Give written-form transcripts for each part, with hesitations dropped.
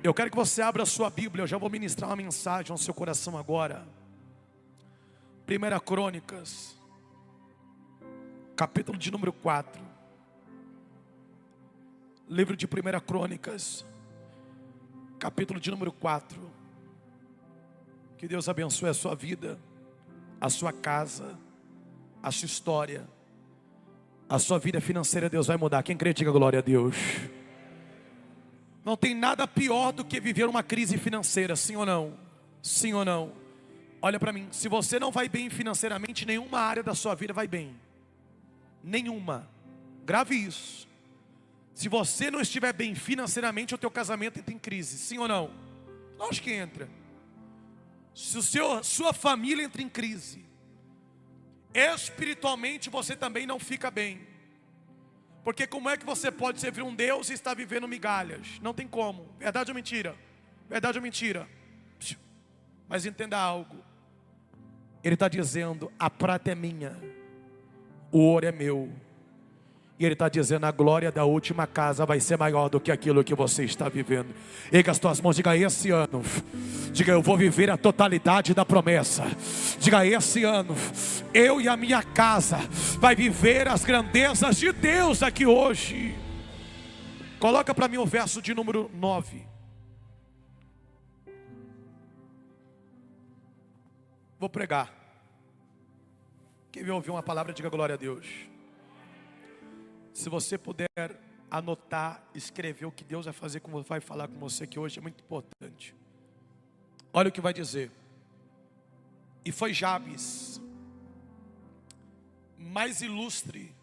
Eu quero que você abra a sua Bíblia. Eu já vou ministrar uma mensagem ao seu coração agora. 1 Crônicas, capítulo de número 4. Livro de 1 Crônicas, capítulo de número 4. Que Deus abençoe a sua vida, a sua casa, a sua história, a sua vida financeira. Deus vai mudar. Quem crê, diga glória a Deus. Não tem nada pior do que viver uma crise financeira, sim ou não? Sim ou não? Olha para mim, se você não vai bem financeiramente, nenhuma área da sua vida vai bem. Nenhuma. Grave isso. Se você não estiver bem financeiramente, o teu casamento entra em crise, sim ou não? Lógico que entra. Se sua família entra em crise, espiritualmente você também não fica bem. Porque como é que você pode servir um Deus e estar vivendo migalhas? Não tem como. Verdade ou mentira? Verdade ou mentira? Mas entenda algo. Ele está dizendo, a prata é minha, o ouro é meu. E Ele está dizendo, a glória da última casa vai ser maior do que aquilo que você está vivendo. Erga as tuas mãos, diga esse ano. Diga, eu vou viver a totalidade da promessa. Diga, esse ano, eu e a minha casa vai viver as grandezas de Deus aqui hoje. Coloca para mim o verso de número 9. Vou pregar. Quem vai ouvir uma palavra, diga glória a Deus. Se você puder anotar, escrever o que Deus vai fazer, como vai falar com você aqui hoje, é muito importante. Olha o que vai dizer. E foi Jabes mais ilustre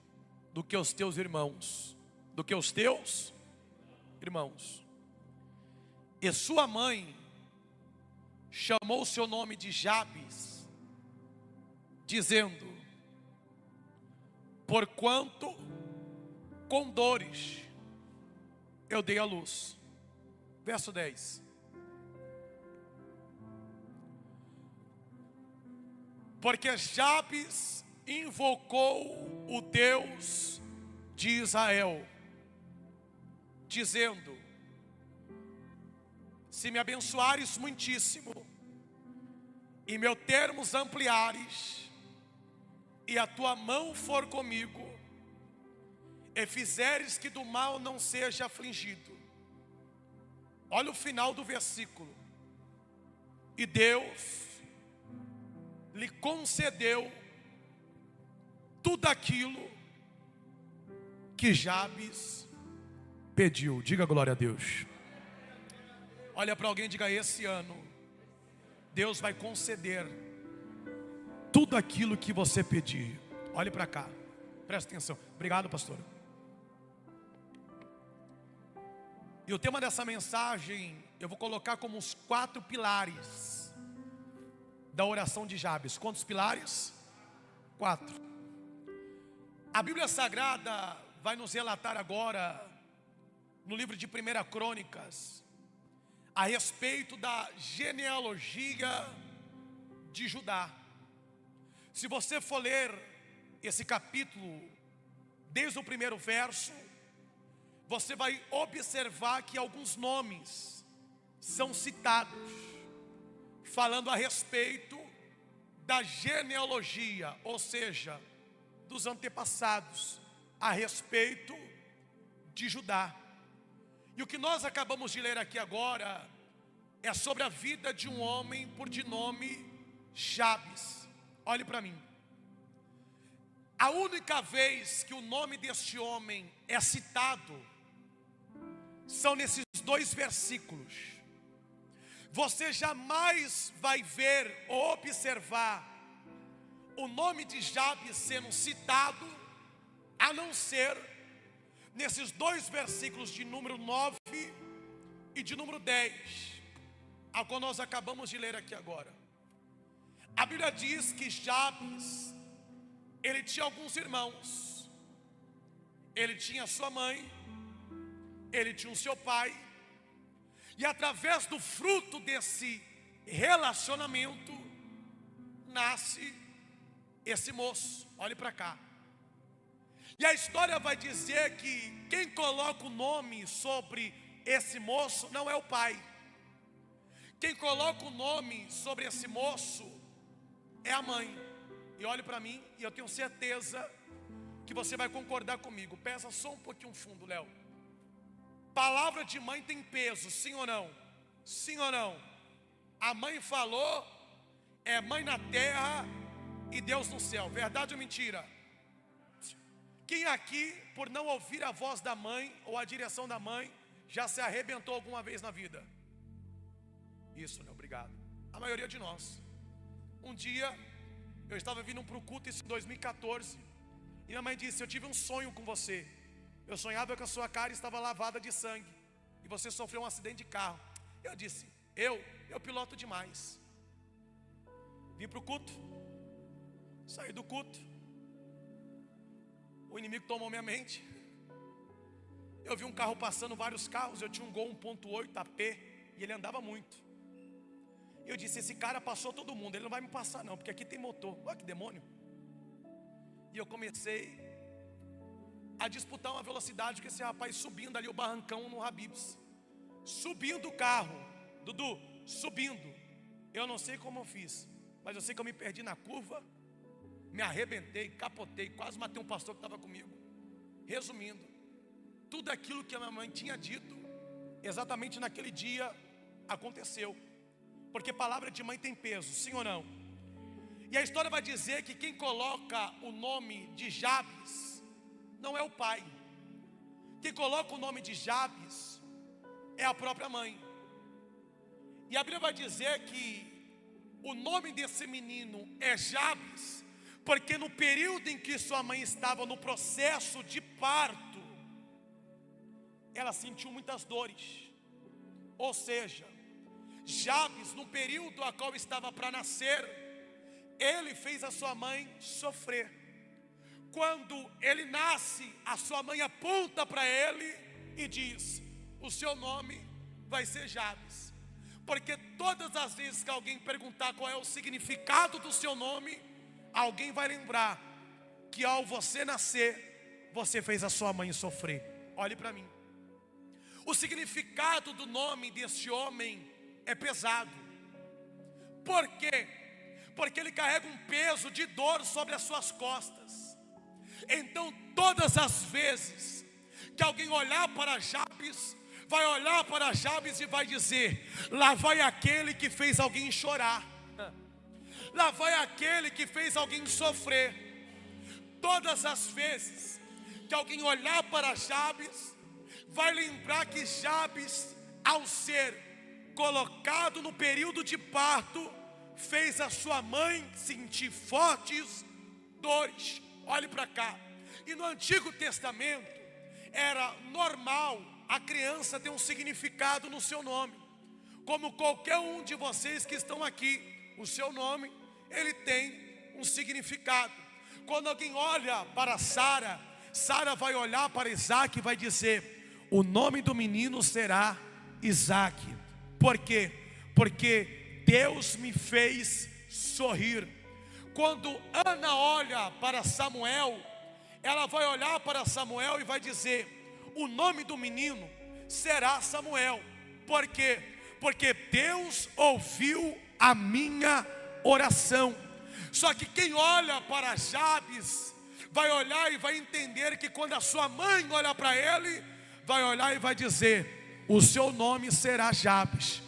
do que os teus irmãos. Do que os teus irmãos. E sua mãe chamou o seu nome de Jabes, dizendo, porquanto com dores eu dei a luz. Verso 10. Porque Jabes invocou o Deus de Israel, dizendo, se me abençoares muitíssimo, e meus termos ampliares, e a tua mão for comigo, e fizeres que do mal não seja afligido. Olha o final do versículo. E Deus lhe concedeu tudo aquilo que Jabes pediu. Diga glória a Deus. Olha para alguém e diga, esse ano Deus vai conceder tudo aquilo que você pedir. Olhe para cá, presta atenção. Obrigado, pastor. E o tema dessa mensagem eu vou colocar como os 4 pilares da oração de Jabes. Quantos pilares? 4. A Bíblia Sagrada vai nos relatar agora, no livro de 1 Crônicas, a respeito da genealogia de Judá. Se você for ler esse capítulo, desde o primeiro verso, você vai observar que alguns nomes são citados, falando a respeito da genealogia, ou seja, dos antepassados, a respeito de Judá. E o que nós acabamos de ler aqui agora é sobre a vida de um homem por de nome Jabes. Olhe para mim. A única vez que o nome deste homem é citado são nesses 2 versículos. Você jamais vai ver ou observar o nome de Jabes sendo citado, a não ser nesses 2 versículos de número 9 e de número 10, ao qual nós acabamos de ler aqui agora. A Bíblia diz que Jabes, ele tinha alguns irmãos. Ele tinha sua mãe, ele tinha o seu pai, e através do fruto desse relacionamento nasce esse moço. Olhe para cá. E a história vai dizer que quem coloca o nome sobre esse moço não é o pai. Quem coloca o nome sobre esse moço é a mãe. E olhe para mim, e eu tenho certeza que você vai concordar comigo. Pensa só um pouquinho fundo, Léo. Palavra de mãe tem peso, sim ou não? Sim ou não? A mãe falou, é mãe na terra e Deus no céu. Verdade ou mentira? Quem aqui, por não ouvir a voz da mãe ou a direção da mãe, já se arrebentou alguma vez na vida? Isso, né? Obrigado. A maioria de nós. Um dia, eu estava vindo para o culto, isso em 2014, e minha mãe disse: eu tive um sonho com você. Eu sonhava que a sua cara estava lavada de sangue, e você sofreu um acidente de carro. Eu disse: eu piloto demais. Vim para o culto, saí do culto, o inimigo tomou minha mente. Eu vi um carro passando, vários carros. Eu tinha um Gol 1.8 AP, e ele andava muito. E eu disse: esse cara passou todo mundo, ele não vai me passar não, porque aqui tem motor. Olha que demônio. E eu comecei a disputar uma velocidade com esse rapaz, subindo ali o barrancão no Habib's. Subindo o carro, Dudu, subindo. Eu não sei como eu fiz, mas eu sei que eu me perdi na curva, me arrebentei, capotei, quase matei um pastor que estava comigo. Resumindo, tudo aquilo que a minha mãe tinha dito, exatamente naquele dia, aconteceu. Porque palavra de mãe tem peso, sim ou não? E a história vai dizer que quem coloca o nome de Jabes não é o pai. Quem coloca o nome de Jabes é a própria mãe. E a Bíblia vai dizer que o nome desse menino é Jabes, porque no período em que sua mãe estava no processo de parto, ela sentiu muitas dores. Ou seja, Jabes, no período a qual estava para nascer, ele fez a sua mãe sofrer. Quando ele nasce, a sua mãe aponta para ele e diz: o seu nome vai ser Jabes. Porque todas as vezes que alguém perguntar qual é o significado do seu nome, alguém vai lembrar que ao você nascer, você fez a sua mãe sofrer. Olhe para mim. O significado do nome desse homem é pesado. Por quê? Porque ele carrega um peso de dor sobre as suas costas. Então todas as vezes que alguém olhar para Jabes, vai olhar para Jabes e vai dizer: lá vai aquele que fez alguém chorar, lá vai aquele que fez alguém sofrer. Todas as vezes que alguém olhar para Jabes, vai lembrar que Jabes, ao ser colocado no período de parto, fez a sua mãe sentir fortes dores. Olhe para cá. E no Antigo Testamento era normal a criança ter um significado no seu nome. Como qualquer um de vocês que estão aqui, o seu nome, ele tem um significado. Quando alguém olha para Sara, Sara vai olhar para Isaac e vai dizer: o nome do menino será Isaac. Por quê? Porque Deus me fez sorrir. Quando Ana olha para Samuel, ela vai olhar para Samuel e vai dizer: o nome do menino será Samuel. Por quê? Porque Deus ouviu a minha oração. Só que quem olha para Jabes vai olhar e vai entender que quando a sua mãe olha para ele, vai olhar e vai dizer: o seu nome será Jabes,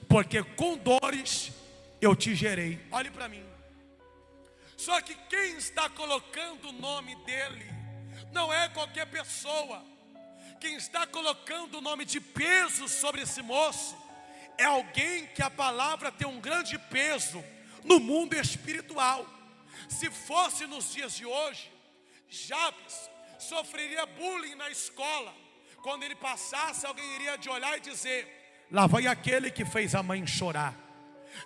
porque com dores eu te gerei. Olhe para mim. Só que quem está colocando o nome dele não é qualquer pessoa. Quem está colocando o nome de peso sobre esse moço é alguém que a palavra tem um grande peso no mundo espiritual. Se fosse nos dias de hoje, Jabes sofreria bullying na escola. Quando ele passasse, alguém iria de olhar e dizer: lá vai aquele que fez a mãe chorar.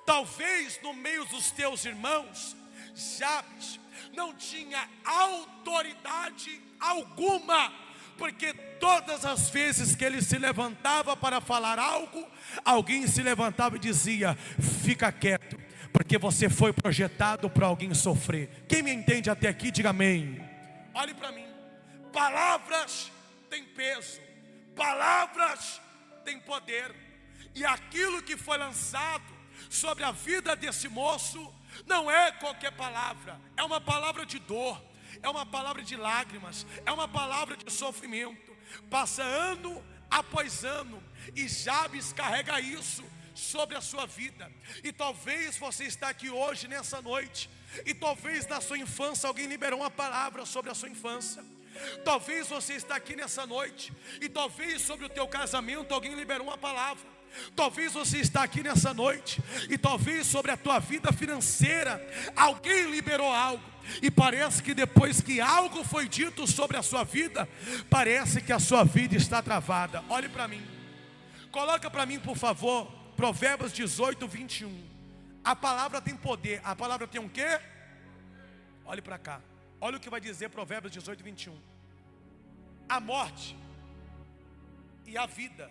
Talvez no meio dos teus irmãos, Jabes não tinha autoridade alguma, porque todas as vezes que ele se levantava para falar algo, alguém se levantava e dizia: fica quieto, porque você foi projetado para alguém sofrer. Quem me entende até aqui, diga amém. Olhe para mim. Palavras têm peso, palavras tem poder. E aquilo que foi lançado sobre a vida desse moço não é qualquer palavra, é uma palavra de dor, é uma palavra de lágrimas, é uma palavra de sofrimento. Passa ano após ano e Jabes carrega isso sobre a sua vida. E talvez você está aqui hoje, nessa noite, e talvez na sua infância alguém liberou uma palavra sobre a sua infância. Talvez você está aqui nessa noite e talvez sobre o teu casamento alguém liberou uma palavra. Talvez você está aqui nessa noite e talvez sobre a tua vida financeira alguém liberou algo. E parece que depois que algo foi dito sobre a sua vida, parece que a sua vida está travada. Olhe para mim, coloca para mim por favor Provérbios 18, 21. A palavra tem poder. A palavra tem um quê? Olhe para cá. Olha o que vai dizer Provérbios 18, 21. A morte e a vida,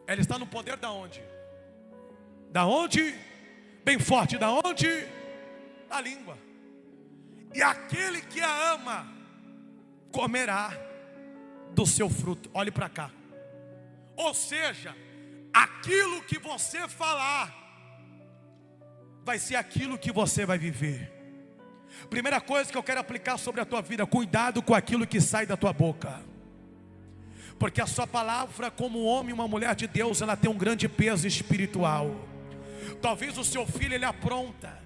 ela está no poder da onde? Da onde? Bem forte, da onde? Da língua. E aquele que a ama comerá do seu fruto. Olhe para cá. Ou seja, aquilo que você falar vai ser aquilo que você vai viver. Primeira coisa que eu quero aplicar sobre a tua vida: cuidado com aquilo que sai da tua boca, porque a sua palavra, como um homem e uma mulher de Deus, ela tem um grande peso espiritual. Talvez o seu filho ele apronta,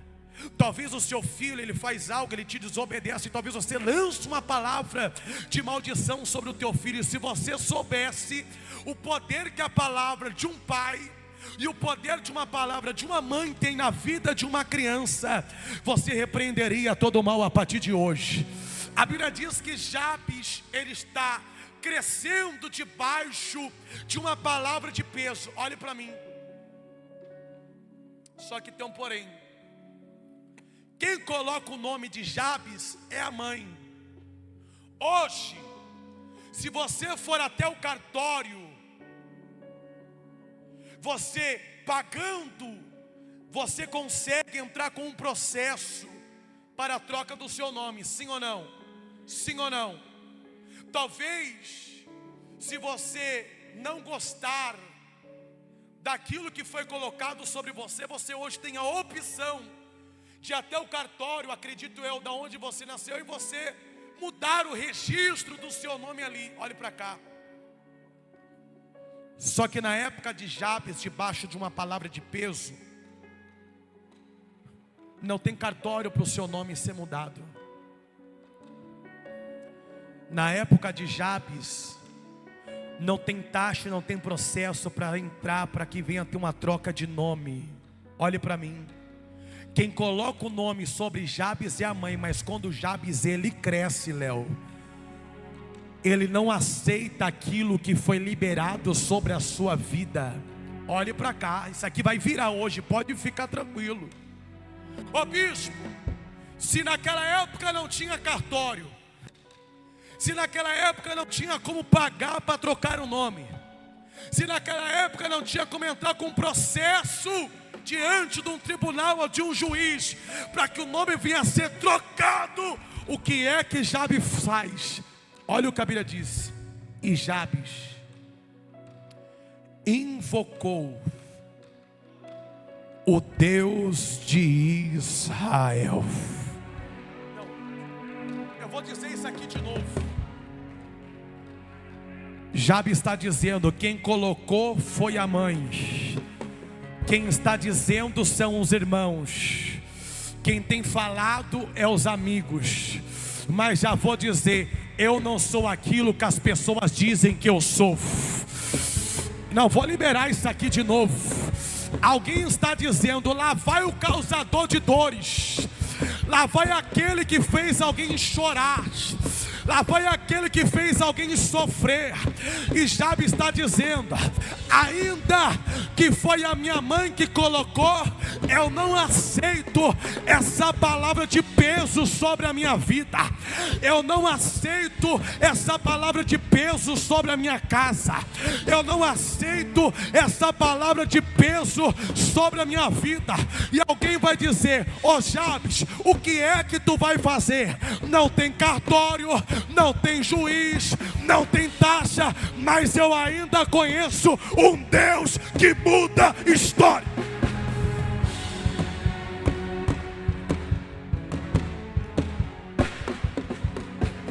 talvez o seu filho ele faz algo, ele te desobedece, talvez você lance uma palavra de maldição sobre o teu filho. E se você soubesse o poder que a palavra de um pai e o poder de uma palavra de uma mãe tem na vida de uma criança, você repreenderia todo o mal a partir de hoje. A Bíblia diz que Jabes, ele está crescendo debaixo de uma palavra de peso. Olhe para mim. Só que tem um porém. Quem coloca o nome de Jabes é a mãe. Hoje, se você for até o cartório, você pagando, você consegue entrar com um processo para a troca do seu nome. Sim ou não? Sim ou não? Talvez, se você não gostar daquilo que foi colocado sobre você, você hoje tem a opção de ir até o cartório, acredito eu, da onde você nasceu, e você mudar o registro do seu nome ali. Olhe para cá. Só que na época de Jabes, debaixo de uma palavra de peso, não tem cartório para o seu nome ser mudado. Na época de Jabes, não tem taxa, não tem processo para entrar, para que venha ter uma troca de nome. Olhe para mim. Quem coloca o nome sobre Jabes é a mãe, mas quando Jabes ele cresce, Léo, ele não aceita aquilo que foi liberado sobre a sua vida. Olhe para cá, isso aqui vai virar hoje, pode ficar tranquilo. Ô bispo, se naquela época não tinha cartório, se naquela época não tinha como pagar para trocar o nome, se naquela época não tinha como entrar com um processo diante de um tribunal ou de um juiz para que o nome venha a ser trocado, o que é que Jabes faz? Olha o que a Bíblia diz. E Jabes invocou o Deus de Israel. Eu vou dizer isso aqui de novo. Jabes está dizendo: quem colocou foi a mãe, quem está dizendo são os irmãos, quem tem falado é os amigos. Mas já vou dizer, eu não sou aquilo que as pessoas dizem que eu sou. Não, vou liberar isso aqui de novo. Alguém está dizendo: lá vai o causador de dores, lá vai aquele que fez alguém chorar, lá vai aquele que fez alguém sofrer. E Jabes está dizendo: ainda que foi a minha mãe que colocou, eu não aceito essa palavra de peso sobre a minha vida. Eu não aceito essa palavra de peso sobre a minha casa. Eu não aceito essa palavra de peso sobre a minha vida. E alguém vai dizer: ô Jabes, o que é que tu vai fazer? Não tem cartório, não tem juiz, não tem taxa, mas eu ainda conheço um Deus que muda história.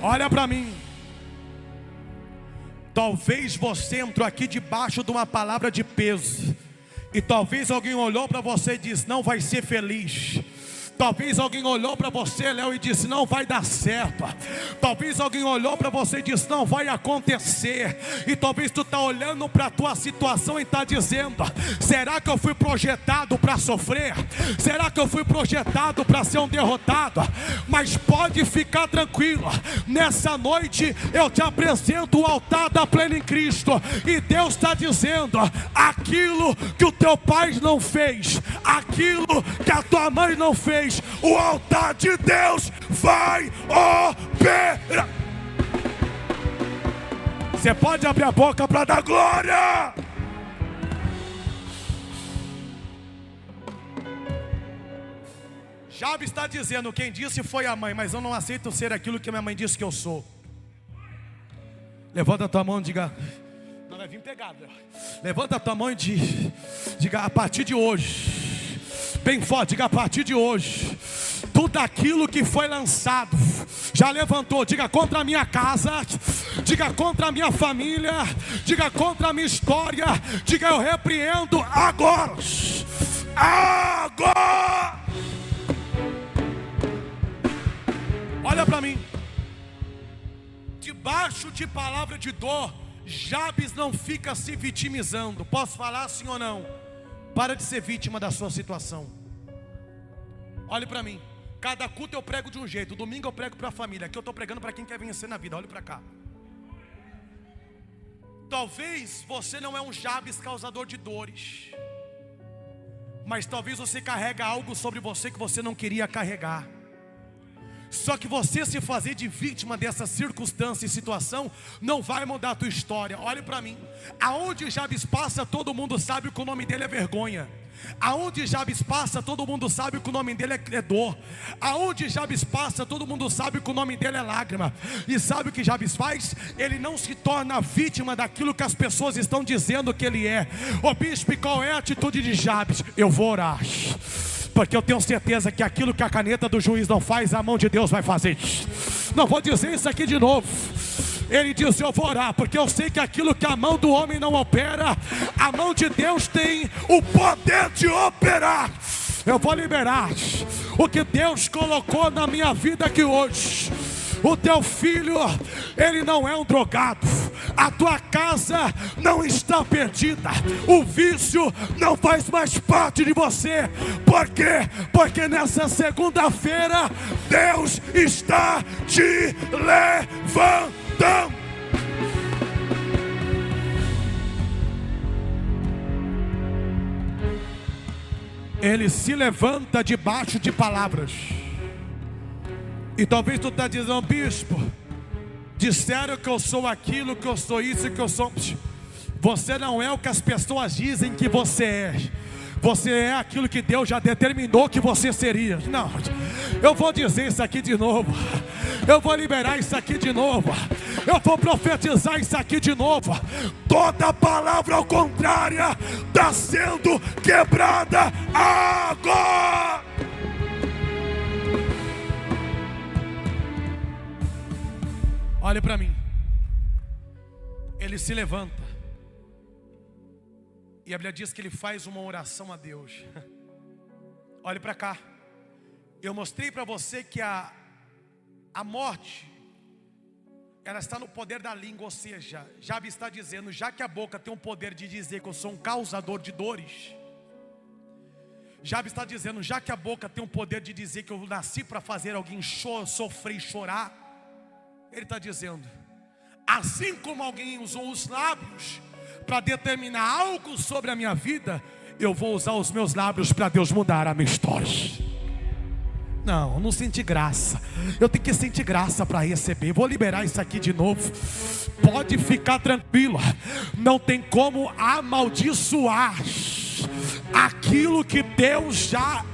Olha para mim. Talvez você entrou aqui debaixo de uma palavra de peso, e talvez alguém olhou para você e disse: não vai ser feliz. Talvez alguém olhou para você, Léo, e disse: não vai dar certo. Talvez alguém olhou para você e disse: não vai acontecer. E talvez tu está olhando para a tua situação e está dizendo: será que eu fui projetado para sofrer? Será que eu fui projetado para ser um derrotado? Mas pode ficar tranquilo, nessa noite eu te apresento o altar da plena em Cristo. E Deus está dizendo: aquilo que o teu pai não fez, aquilo que a tua mãe não fez, o altar de Deus vai operar. Você pode abrir a boca para dar glória. Jabes está dizendo: quem disse foi a mãe, mas eu não aceito ser aquilo que minha mãe disse que eu sou. Levanta a tua mão e diga: não vai vir pegado. Levanta a tua mão e diga: a partir de hoje, bem forte, diga: a partir de hoje, tudo aquilo que foi lançado, já levantou, diga: contra a minha casa, diga: contra a minha família, diga: contra a minha história, diga: eu repreendo agora. Agora! Olha para mim. Debaixo de palavra de dor, Jabes não fica se vitimizando. Posso falar sim ou não? Para de ser vítima da sua situação. Olhe para mim. Cada culto eu prego de um jeito. Domingo eu prego para a família. Aqui eu estou pregando para quem quer vencer na vida. Olhe para cá. Talvez você não é um Jabes causador de dores, mas talvez você carrega algo sobre você que você não queria carregar. Só que você se fazer de vítima dessa circunstância e situação não vai mudar a tua história. Olhe para mim. Aonde Jabes passa, todo mundo sabe que o nome dele é vergonha. Aonde Jabes passa, todo mundo sabe que o nome dele é dor. Aonde Jabes passa, todo mundo sabe que o nome dele é lágrima. E sabe o que Jabes faz? Ele não se torna vítima daquilo que as pessoas estão dizendo que ele é. Ô bispo, qual é a atitude de Jabes? Eu vou orar, porque eu tenho certeza que aquilo que a caneta do juiz não faz, a mão de Deus vai fazer. Não vou dizer isso aqui de novo. Ele diz: eu vou orar, porque eu sei que aquilo que a mão do homem não opera, a mão de Deus tem o poder de operar. Eu vou liberar o que Deus colocou na minha vida aqui hoje. O teu filho, ele não é um drogado. A tua casa não está perdida. O vício não faz mais parte de você. Por quê? Porque nessa segunda-feira Deus está te levantando. Ele se levanta debaixo de palavras. E talvez tu está dizendo: bispo, disseram que eu sou aquilo, que eu sou isso, que eu sou. Você não é o que as pessoas dizem que você é. Você é aquilo que Deus já determinou que você seria. Não, eu vou dizer isso aqui de novo. Eu vou liberar isso aqui de novo. Eu vou profetizar isso aqui de novo. Toda palavra ao contrário está sendo quebrada agora. Olhe para mim. Ele se levanta. E a Bíblia diz que ele faz uma oração a Deus. Olhe para cá. Eu mostrei para você que a morte, ela está no poder da língua. Ou seja, Jabes está dizendo: já que a boca tem o poder de dizer que eu sou um causador de dores, Jabes está dizendo: já que a boca tem o poder de dizer que eu nasci para fazer alguém sofrer e chorar, ele está dizendo: assim como alguém usou os lábios para determinar algo sobre a minha vida, eu vou usar os meus lábios para Deus mudar a minha história. Não senti graça. Eu tenho que sentir graça para receber. Vou liberar isso aqui de novo. Pode ficar tranquilo. Não tem como amaldiçoar aquilo que Deus já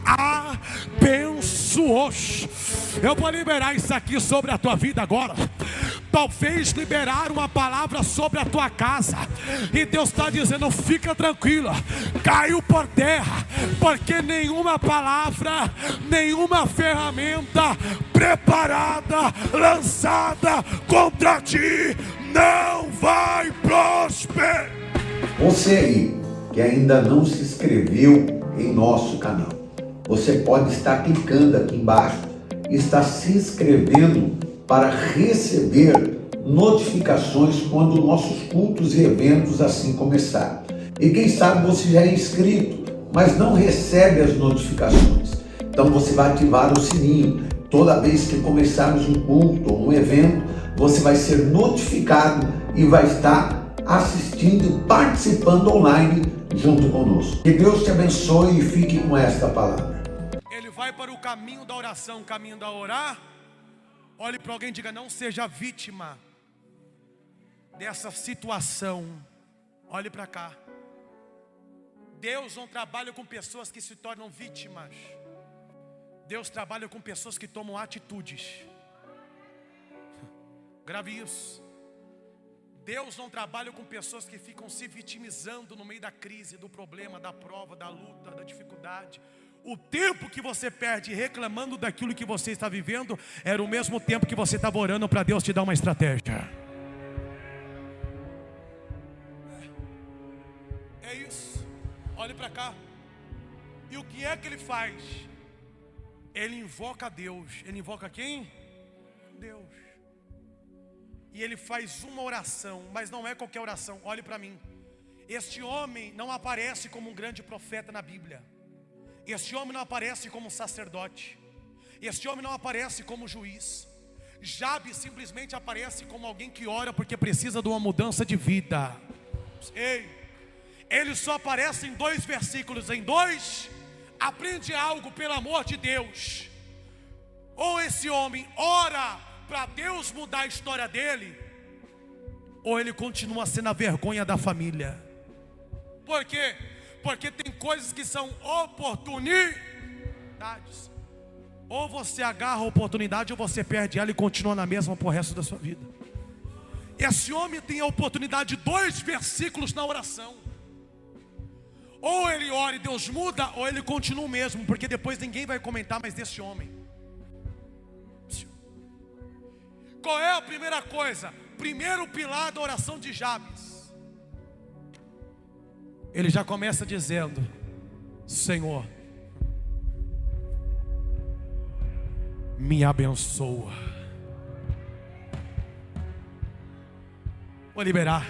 abençoou. Eu vou liberar isso aqui sobre a tua vida agora. Talvez liberar uma palavra sobre a tua casa, e Deus está dizendo: fica tranquila, caiu por terra, porque nenhuma palavra, nenhuma ferramenta preparada, lançada contra ti, não vai prosperar. Você aí que ainda não se inscreveu em nosso canal, você pode estar clicando aqui embaixo e estar se inscrevendo para receber notificações quando nossos cultos e eventos assim começarem. E quem sabe você já é inscrito, mas não recebe as notificações. Então você vai ativar o sininho. Toda vez que começarmos um culto ou um evento, você vai ser notificado e vai estar assistindo e participando online junto conosco. Que Deus te abençoe e fique com esta palavra. Ele vai para o caminho da oração, o caminho da orar. Olhe para alguém e diga: não seja vítima dessa situação. Olhe para cá. Deus não trabalha com pessoas que se tornam vítimas. Deus trabalha com pessoas que tomam atitudes. Grave isso. Deus não trabalha com pessoas que ficam se vitimizando no meio da crise, do problema, da prova, da luta, da dificuldade. O tempo que você perde reclamando daquilo que você está vivendo era o mesmo tempo que você estava orando para Deus te dar uma estratégia. É isso. Olhe para cá. E o que é que ele faz? Ele invoca Deus. Ele invoca quem? Deus. E ele faz uma oração, mas não é qualquer oração. Olhe para mim. Este homem não aparece como um grande profeta na Bíblia. Este homem não aparece como sacerdote. Este homem não aparece como juiz. Jabes simplesmente aparece como alguém que ora porque precisa de uma mudança de vida. Ei, ele só aparece em 2 versículos. Em 2, aprende algo pelo amor de Deus. Ou esse homem ora para Deus mudar a história dele, ou ele continua sendo a vergonha da família. Por quê? Porque tem coisas que são oportunidades. Ou você agarra a oportunidade, ou você perde ela e continua na mesma pro resto da sua vida. Esse homem tem a oportunidade de 2 versículos na oração. Ou ele ora e Deus muda, ou ele continua o mesmo, porque depois ninguém vai comentar mais desse homem. Qual é a primeira coisa? Primeiro pilar da oração de Jabes. Ele já começa dizendo: Senhor, me abençoa. Vou liberar.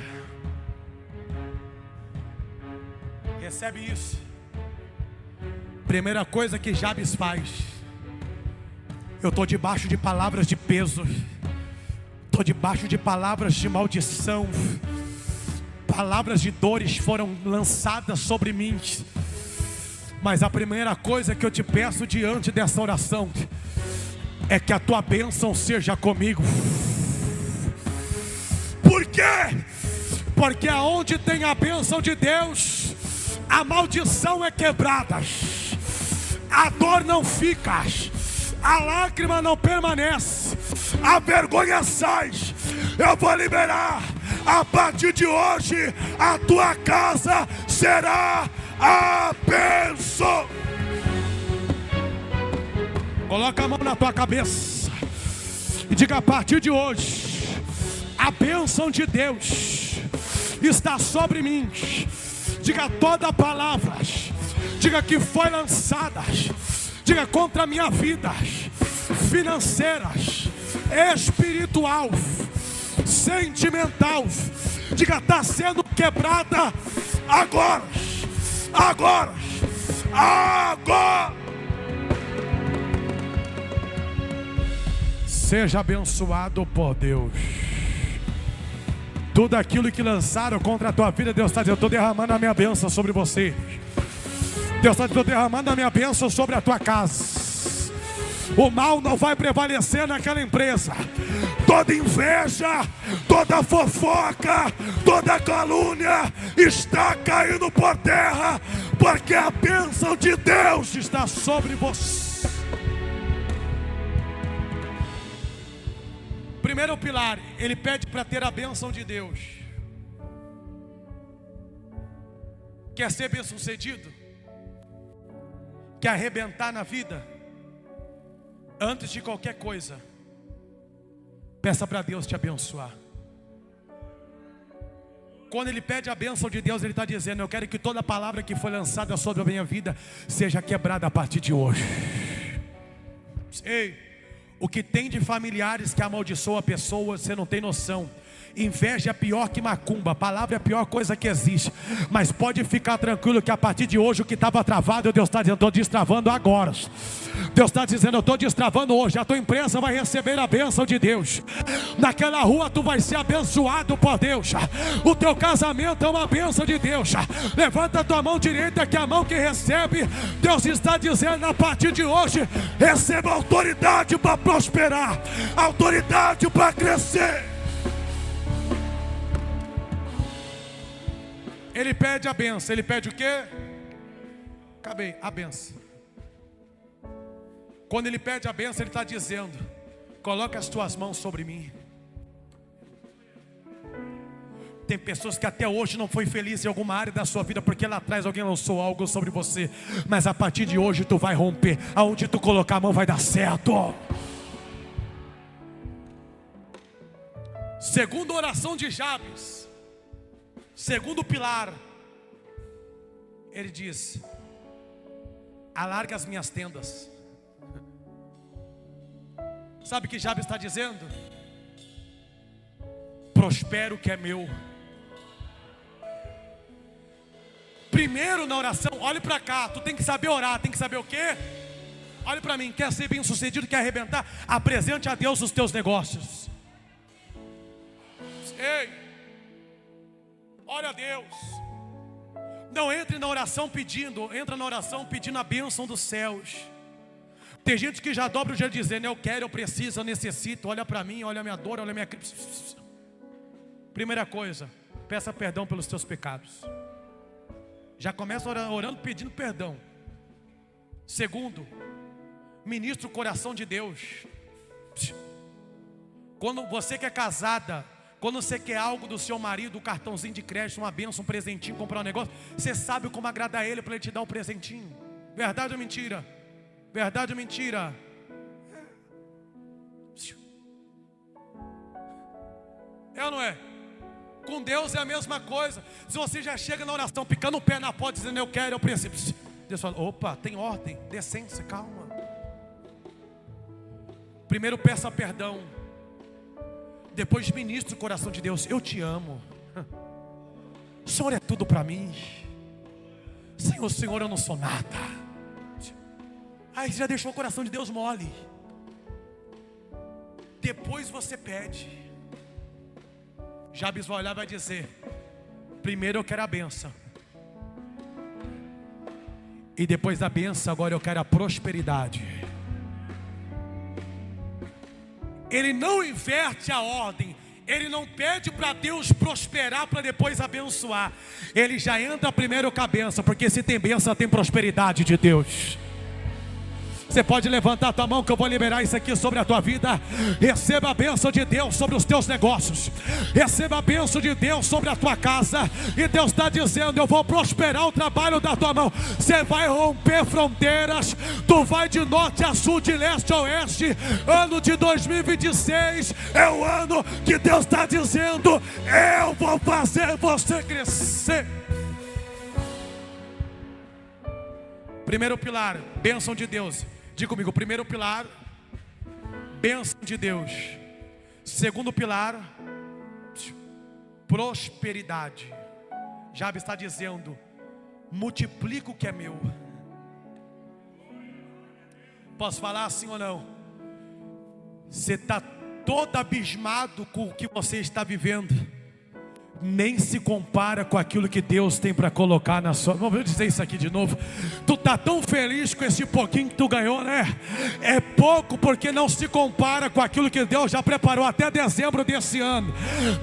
Recebe isso. Primeira coisa que Jabes faz: eu estou debaixo de palavras de peso, estou debaixo de palavras de maldição. Palavras de dores foram lançadas sobre mim. Mas a primeira coisa que eu te peço diante dessa oração é que a tua bênção seja comigo. Por quê? Porque aonde tem a bênção de Deus, a maldição é quebrada, a dor não fica, a lágrima não permanece, a vergonha sai. Eu vou liberar. A partir de hoje, a tua casa será a bênção. Coloca a mão na tua cabeça e diga: a partir de hoje, a bênção de Deus está sobre mim. Diga: toda palavra, diga que foi lançada, diga contra a minha vida, financeiras, espiritual, sentimental, diga, está sendo quebrada agora, agora, agora. Seja abençoado por Deus. Tudo aquilo que lançaram contra a tua vida, Deus está dizendo: eu estou derramando a minha bênção sobre você. Deus está derramando a minha bênção sobre a tua casa. O mal não vai prevalecer naquela empresa. Toda inveja, toda fofoca, toda calúnia está caindo por terra, porque a bênção de Deus está sobre você. Primeiro pilar, ele pede para ter a bênção de Deus. Quer ser bem-sucedido? Quer arrebentar na vida? Antes de qualquer coisa, peça para Deus te abençoar. Quando ele pede a bênção de Deus, ele está dizendo: eu quero que toda palavra que foi lançada sobre a minha vida seja quebrada a partir de hoje. Ei, o que tem de familiares que amaldiçoa a pessoa, você não tem noção. Inveja é pior que macumba, a palavra é a pior coisa que existe. Mas pode ficar tranquilo que a partir de hoje o que estava travado, Deus está dizendo: estou destravando agora. Deus está dizendo: eu estou destravando hoje. A tua empresa vai receber a bênção de Deus. Naquela rua tu vai ser abençoado por Deus. O teu casamento é uma bênção de Deus. Levanta a tua mão direita, que é a mão que recebe. Deus está dizendo: a partir de hoje receba autoridade para prosperar, autoridade para crescer. Ele pede a benção. Ele pede o quê? Acabei, a benção. Quando ele pede a benção, ele está dizendo: coloca as tuas mãos sobre mim. Tem pessoas que até hoje não foi feliz em alguma área da sua vida, porque lá atrás alguém lançou algo sobre você. Mas a partir de hoje tu vai romper. Aonde tu colocar a mão vai dar certo. Segunda oração de Jabes, segundo pilar, ele diz: alarga as minhas tendas. Sabe o que Jabes está dizendo? Prospero o que é meu. Primeiro na oração, olhe para cá. Tu tem que saber orar, tem que saber o quê? Olhe para mim, quer ser bem sucedido, quer arrebentar? Apresente a Deus os teus negócios. Ei, olha a Deus. Não entre na oração pedindo, entra na oração pedindo a bênção dos céus. Tem gente que já dobra o jeito dizendo: eu quero, eu preciso, eu necessito. Olha para mim, olha a minha dor, olha a minha crise. Primeira coisa, peça perdão pelos teus pecados. Já começa orando pedindo perdão. Segundo, ministra o coração de Deus. Quando você que é casada, quando você quer algo do seu marido, um cartãozinho de crédito, uma bênção, um presentinho, comprar um negócio, você sabe como agradar ele para ele te dar um presentinho. Verdade ou mentira? Verdade ou mentira? É ou não é? Com Deus é a mesma coisa. Se você já chega na oração picando o pé na porta dizendo: eu quero, eu preciso, Deus fala: opa, tem ordem, decência, calma. Primeiro peça perdão, depois ministra o coração de Deus: eu te amo, o Senhor é tudo para mim, sem o Senhor eu não sou nada. Aí você já deixou o coração de Deus mole. Depois você pede. Jabes vai olhar e vai dizer: primeiro eu quero a bênção, e depois da bênção agora eu quero a prosperidade. Ele não inverte a ordem. Ele não pede para Deus prosperar para depois abençoar. Ele já entra primeiro com a bênção, porque se tem bênção tem prosperidade de Deus. Você pode levantar a tua mão que eu vou liberar isso aqui sobre a tua vida. Receba a bênção de Deus sobre os teus negócios. Receba a bênção de Deus sobre a tua casa. E Deus está dizendo: eu vou prosperar o trabalho da tua mão. Você vai romper fronteiras. Tu vai de norte a sul, de leste a oeste. Ano de 2026 é o ano que Deus está dizendo: eu vou fazer você crescer. Primeiro pilar, bênção de Deus. Diga comigo: primeiro pilar, bênção de Deus. Segundo pilar, prosperidade. Jabes está dizendo: multiplica o que é meu. Posso falar assim ou não? Você está todo abismado com o que você está vivendo. nem se compara com aquilo que Deus tem para colocar na sua. Vamos dizer isso aqui de novo. Tu tá tão feliz com esse pouquinho que tu ganhou, né? É pouco porque não se compara com aquilo que Deus já preparou até dezembro desse ano.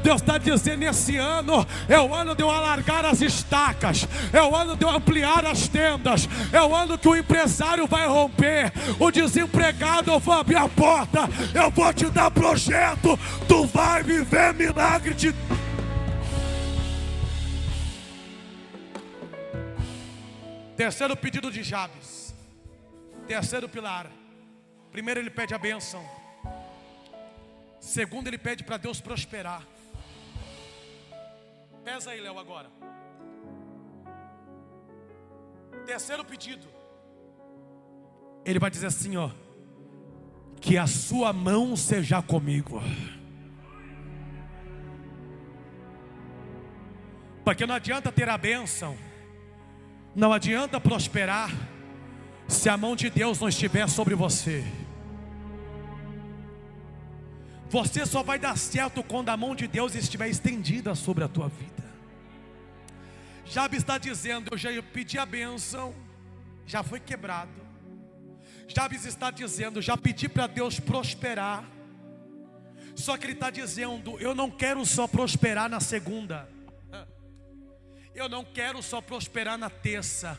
Deus está dizendo: esse ano é o ano de eu alargar as estacas, é o ano de eu ampliar as tendas, é o ano que o empresário vai romper, o desempregado eu vou abrir a porta, eu vou te dar projeto, tu vai viver milagre de... Terceiro pedido de Jabes. Terceiro pilar. Primeiro, ele pede a bênção. Segundo, ele pede para Deus prosperar. Pesa aí, Léo, agora. Terceiro pedido. Ele vai dizer assim, ó: que a sua mão seja comigo. Porque não adianta ter a bênção, não adianta prosperar, se a mão de Deus não estiver sobre você. Você só vai dar certo quando a mão de Deus estiver estendida sobre a tua vida. Jabes está dizendo: eu já pedi a bênção, já foi quebrado. Jabes está dizendo: já pedi para Deus prosperar. Só que ele está dizendo: eu não quero só prosperar na segunda, eu não quero só prosperar na terça.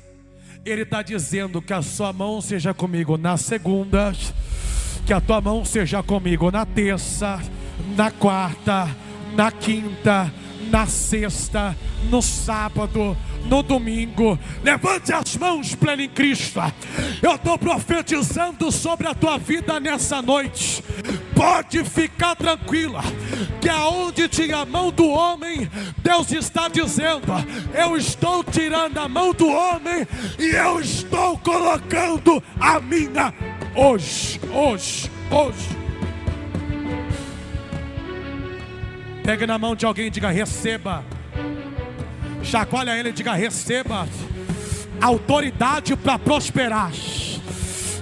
Ele está dizendo: que a sua mão seja comigo na segunda, que a tua mão seja comigo na terça, na quarta, na quinta, na sexta, no sábado, no domingo. Levante as mãos pleno em Cristo. Eu estou profetizando sobre a tua vida nessa noite. Pode ficar tranquila, que aonde tinha a mão do homem, Deus está dizendo: eu estou tirando a mão do homem e eu estou colocando a minha hoje. Pegue na mão de alguém e diga: receba. Chacoalha ele e diga: receba autoridade para prosperar.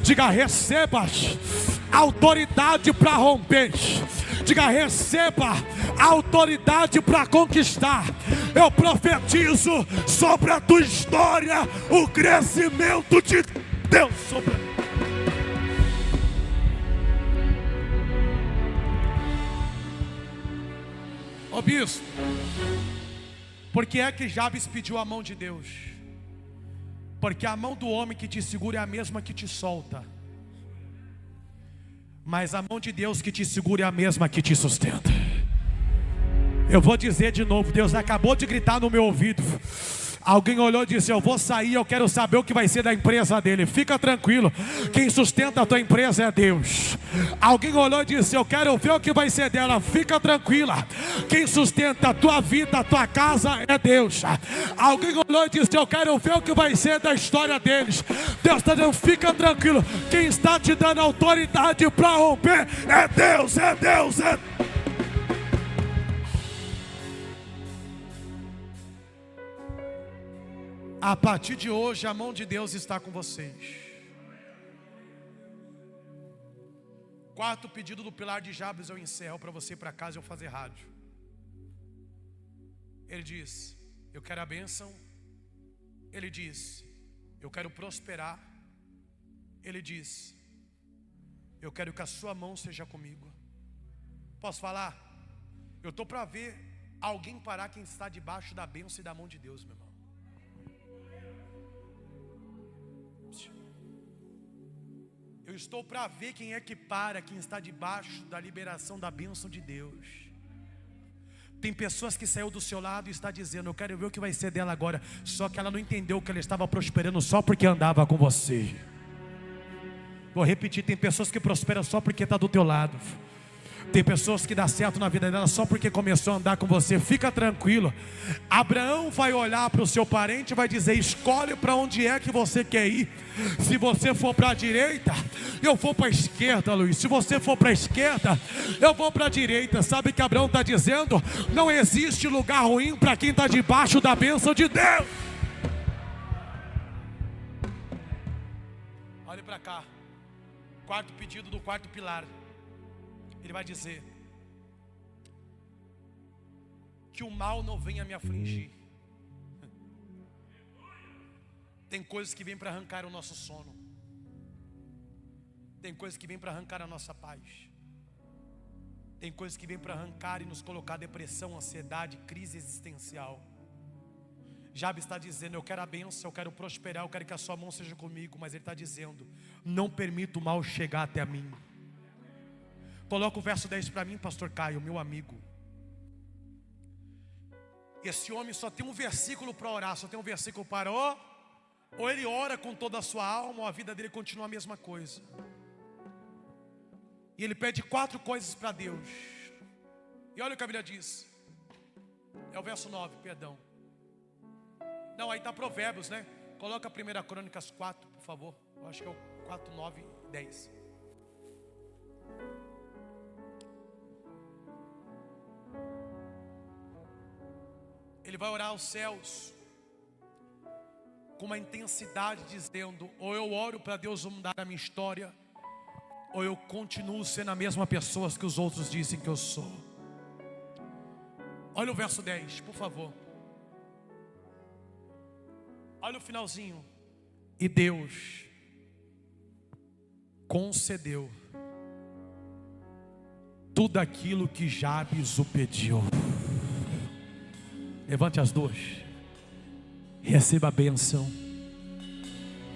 Diga: receba autoridade para romper. Diga: receba autoridade para conquistar. Eu profetizo sobre a tua história o crescimento de Deus sobre ela. Ô bispo, por que é que Jabes pediu a mão de Deus? Porque a mão do homem que te segura é a mesma que te solta, mas a mão de Deus que te segura é a mesma que te sustenta. Eu vou dizer de novo, Deus acabou de gritar no meu ouvido. Alguém olhou e disse: eu vou sair, eu quero saber o que vai ser da empresa dele. Fica tranquilo, quem sustenta a tua empresa é Deus. Alguém olhou e disse: eu quero ver o que vai ser dela. Fica tranquila, quem sustenta a tua vida, a tua casa é Deus. Alguém olhou e disse: eu quero ver o que vai ser da história deles. Deus está dizendo: fica tranquilo, quem está te dando autoridade para romper é Deus, é Deus, é Deus. A partir de hoje, a mão de Deus está com vocês. Quarto pedido do pilar de Jabes, eu encerro para você ir para casa e eu fazer rádio. Ele diz: eu quero a bênção. Ele diz: eu quero prosperar. Ele diz: eu quero que a sua mão seja comigo. Posso falar? Eu estou para ver alguém parar quem está debaixo da bênção e da mão de Deus, meu irmão. Eu estou para ver quem é que para, quem está debaixo da liberação da bênção de Deus. Tem pessoas que saiu do seu lado e está dizendo: eu quero ver o que vai ser dela agora. Só que ela não entendeu que ela estava prosperando só porque andava com você. Vou repetir, tem pessoas que prosperam só porque está do teu lado. Tem pessoas que dá certo na vida dela só porque começou a andar com você. Fica tranquilo. Abraão vai olhar para o seu parente e vai dizer: escolhe para onde é que você quer ir. Se você for para a direita, eu vou para a esquerda, Luiz. Se você for para a esquerda, eu vou para a direita. Sabe o que Abraão está dizendo? Não existe lugar ruim para quem está debaixo da bênção de Deus. Olhe para cá. Quarto pedido do quarto pilar. Ele vai dizer: que o mal não venha me afligir. Tem coisas que vêm para arrancar o nosso sono. Tem coisas que vêm para arrancar a nossa paz. Tem coisas que vêm para arrancar e nos colocar depressão, ansiedade, crise existencial. Jabes está dizendo: eu quero a bênção, eu quero prosperar, eu quero que a sua mão seja comigo. Mas ele está dizendo: não permita o mal chegar até mim. Coloca o verso 10 para mim, pastor Caio, meu amigo. Esse homem só tem um versículo para orar, só tem um versículo para ou ele ora com toda a sua alma, ou a vida dele continua a mesma coisa. E ele pede 4 coisas para Deus. E olha o que a Bíblia diz. É o verso 9, perdão. Não, aí está Provérbios, né? Coloca a 1 Crônicas 4, por favor. Eu acho que é o 4, 9 e 10. Ele vai orar aos céus com uma intensidade, dizendo: ou eu oro para Deus mudar a minha história, ou eu continuo sendo a mesma pessoa que os outros dizem que eu sou. Olha o verso 10, por favor. Olha o finalzinho. E Deus concedeu tudo aquilo que Jabes o pediu. Levante as duas. Receba a bênção.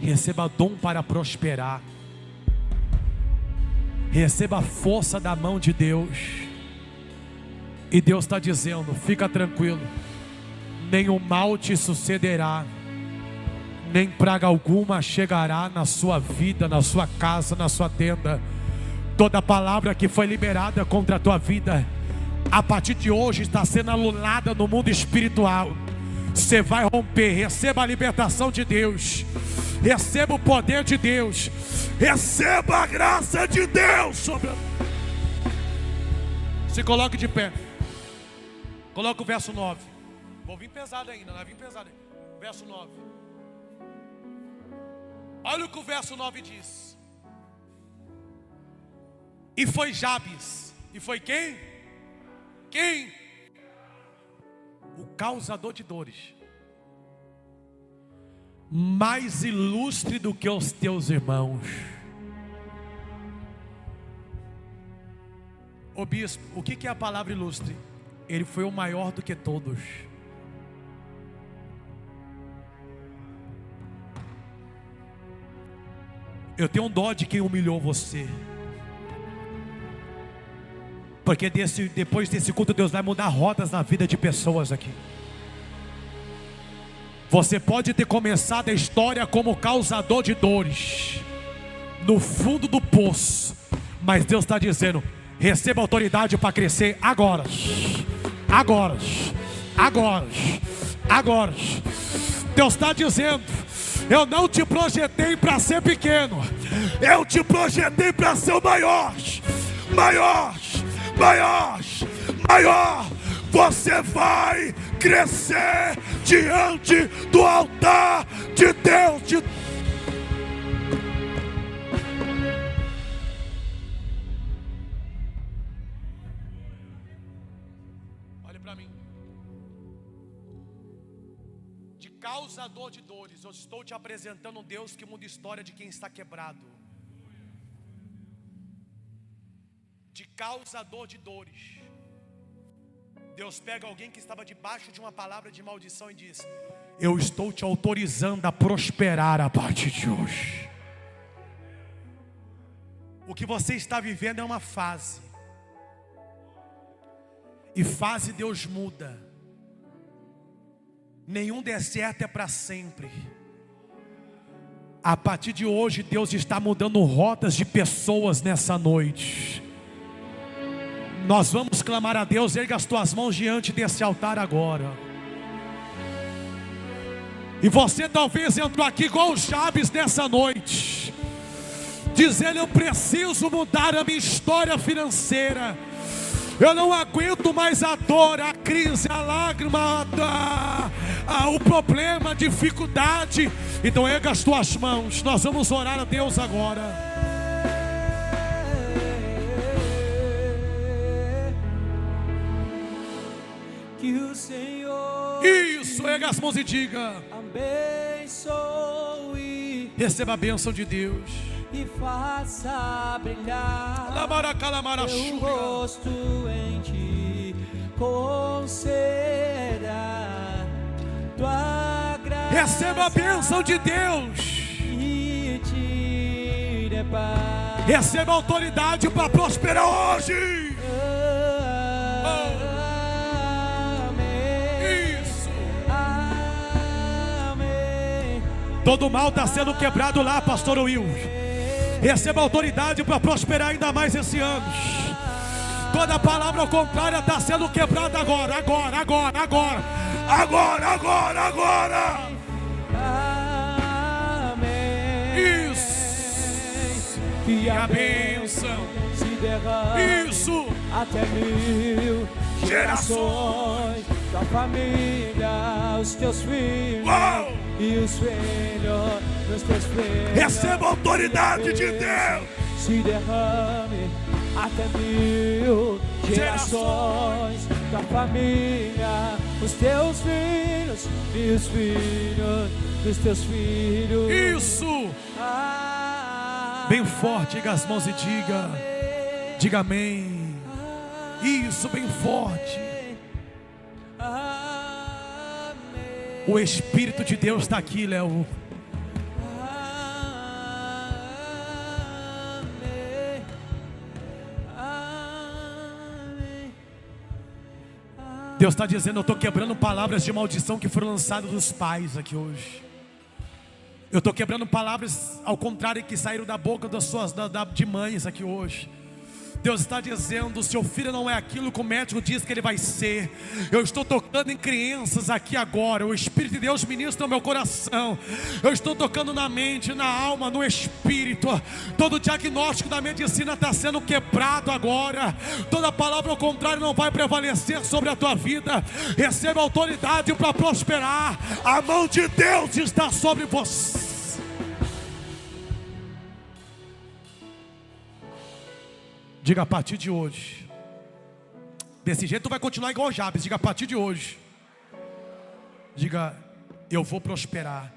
Receba dom para prosperar. Receba a força da mão de Deus. E Deus está dizendo: fica tranquilo, nenhum mal te sucederá, nem praga alguma chegará na sua vida, na sua casa, na sua tenda. Toda palavra que foi liberada contra a tua vida, a partir de hoje está sendo anulada no mundo espiritual. Você vai romper. Receba a libertação de Deus. Receba o poder de Deus. Receba a graça de Deus sobre... Se coloque de pé. Coloca o verso 9. Vou vir pesado ainda, não vai vir pesado ainda. Verso 9. Olha o que o verso 9 diz. E foi Jabes. E foi quem? Quem? O causador de dores, mais ilustre do que os teus irmãos. Ô bispo, o que é a palavra ilustre? Ele foi o maior do que todos. Eu tenho um dó de quem humilhou você, porque depois desse culto Deus vai mudar rodas na vida de pessoas aqui. Você pode ter começado a história como causador de dores, no fundo do poço, mas Deus está dizendo: receba autoridade para crescer agora. Agora. Agora. Agora. Deus está dizendo: eu não te projetei para ser pequeno, eu te projetei para ser o maior. Maior. Maior, maior, você vai crescer diante do altar de Deus. Olhe para mim. De causador de dores, eu estou te apresentando um Deus que muda a história de quem está quebrado. De causador de dores. Deus pega alguém que estava debaixo de uma palavra de maldição e diz: eu estou te autorizando a prosperar a partir de hoje. O que você está vivendo é uma fase, e fase Deus muda. Nenhum deserto é para sempre. A partir de hoje Deus está mudando rotas de pessoas nessa noite. Nós vamos clamar a Deus. Erga as tuas mãos diante desse altar agora. E você talvez entrou aqui igual o Jabes nessa noite, dizendo: eu preciso mudar a minha história financeira. Eu não aguento mais a dor, a crise, a lágrima, o problema, a dificuldade. Então erga as tuas mãos. Nós vamos orar a Deus agora. Que que o Senhor Isso, erga as mãos e diga: abençoe receba a bênção de Deus. e faça brilhar teu rosto em ti, conceda tua graça. Receba a bênção de Deus. E te dê paz. Receba autoridade para prosperar hoje. Amém. Isso. Amém. Todo mal está sendo quebrado lá, pastor Will. Receba autoridade para prosperar ainda mais esse ano. Toda palavra contrária está sendo quebrada agora. Amém. Isso. Que a bênção se derrame Isso. até 1000 gerações. Tua família, os teus filhos. Uau. E os filhos dos teus filhos. Receba a autoridade de Deus. Se derrame até 1000 gerações. Tua família, os teus filhos e os filhos dos teus filhos. Isso. Bem forte, diga as mãos e diga amém. Isso, bem forte. O Espírito de Deus está aqui, Léo. Deus está dizendo: eu estou quebrando palavras de maldição que foram lançadas dos pais aqui hoje. Eu estou quebrando palavras ao contrário que saíram da boca de mães aqui hoje. Deus está dizendo: seu filho não é aquilo que o médico diz que ele vai ser. Eu estou tocando em crianças aqui agora. O Espírito de Deus ministra no meu coração. Eu estou tocando na mente, na alma, no espírito. Todo diagnóstico da medicina está sendo quebrado agora. Toda palavra ao contrário não vai prevalecer sobre a tua vida. Receba autoridade para prosperar. A mão de Deus está sobre você. Diga: a partir de hoje. Desse jeito tu vai continuar igual Jabes. Diga: a partir de hoje. Diga: eu vou prosperar.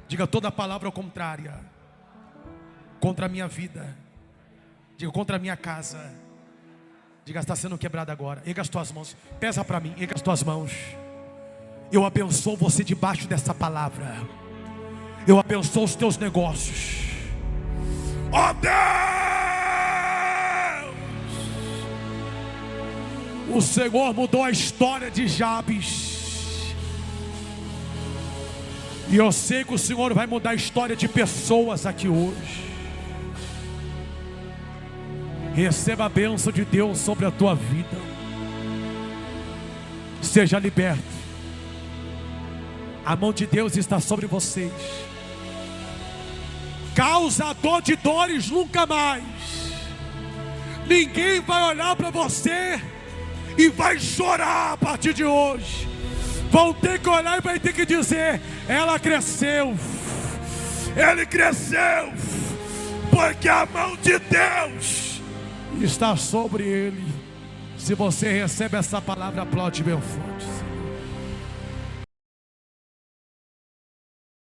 Diga: toda palavra contrária contra a minha vida. Diga: contra a minha casa. Diga: está sendo quebrada agora. Erga as tuas mãos. Pesa para mim. Erga as tuas mãos. Eu abençoo você debaixo dessa palavra. Eu abençoo os teus negócios. Ó Deus! O Senhor mudou a história de Jabes. E eu sei que o Senhor vai mudar a história de pessoas aqui hoje. Receba a bênção de Deus sobre a tua vida. Seja liberto. A mão de Deus está sobre vocês. Causador de dores nunca mais. Ninguém vai olhar para você e vai chorar a partir de hoje. Vão ter que olhar e vai ter que dizer: ela cresceu, ele cresceu, porque a mão de Deus está sobre ele. Se você recebe essa palavra, aplaude bem forte.